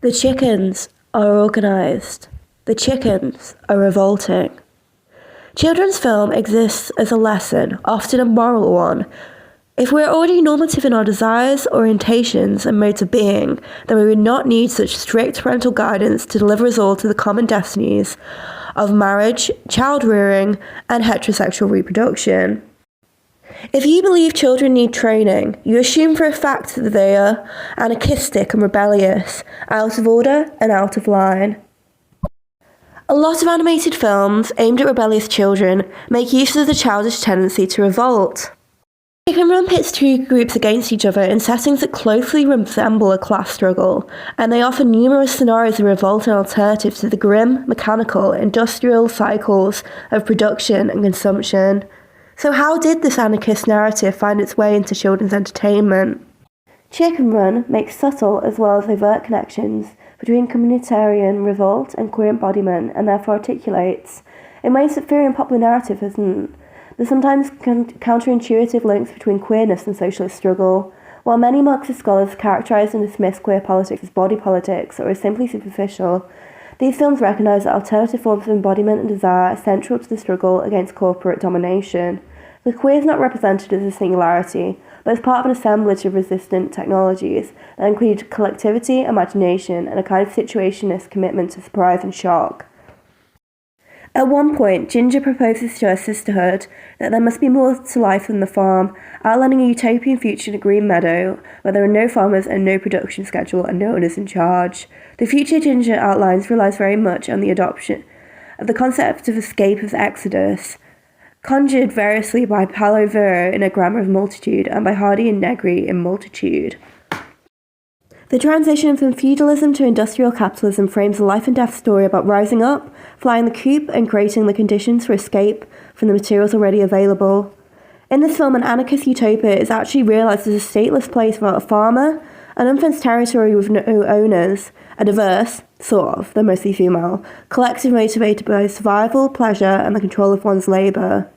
The chickens are organised. The chickens are revolting. Children's film exists as a lesson, often a moral one. If we're already normative in our desires, orientations, and modes of being, then we would not need such strict parental guidance to deliver us all to the common destinies of marriage, child rearing, and heterosexual reproduction. If you believe children need training, you assume for a fact that they are anarchistic and rebellious, out of order and out of line. A lot of animated films aimed at rebellious children make use of the childish tendency to revolt. Chicken Run pits two groups against each other in settings that closely resemble a class struggle, and they offer numerous scenarios of revolt and alternatives to the grim, mechanical, industrial cycles of production and consumption. So how did this anarchist narrative find its way into children's entertainment? Chicken Run makes subtle as well as overt connections between communitarian revolt and queer embodiment, and therefore articulates, in ways that theory and popular narrative isn't, the sometimes counterintuitive links between queerness and socialist struggle. While many Marxist scholars characterise and dismiss queer politics as body politics or as simply superficial, these films recognise that alternative forms of embodiment and desire are central to the struggle against corporate domination. The queer is not represented as a singularity, but as part of an assemblage of resistant technologies that include collectivity, imagination, and a kind of situationist commitment to surprise and shock. At one point, Ginger proposes to her sisterhood that there must be more to life than the farm, outlining a utopian future in a green meadow where there are no farmers and no production schedule and no one is in charge. The future Ginger outlines relies very much on the adoption of the concept of escape as exodus, conjured variously by Paulo Vero in A Grammar of Multitude and by Hardy and Negri in Multitude. The transition from feudalism to industrial capitalism frames a life and death story about rising up, flying the coop, and creating the conditions for escape from the materials already available. In this film, an anarchist utopia is actually realised as a stateless place without a farmer, an unfenced territory with no owners, a diverse, sort of, though mostly female, collective motivated by survival, pleasure, and the control of one's labour.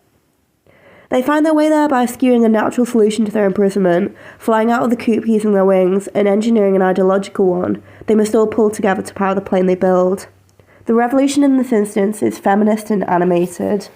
They find their way there by eschewing a natural solution to their imprisonment, flying out of the coop using their wings, and engineering an ideological one they must all pull together to power the plane they build. The revolution in this instance is feminist and animated.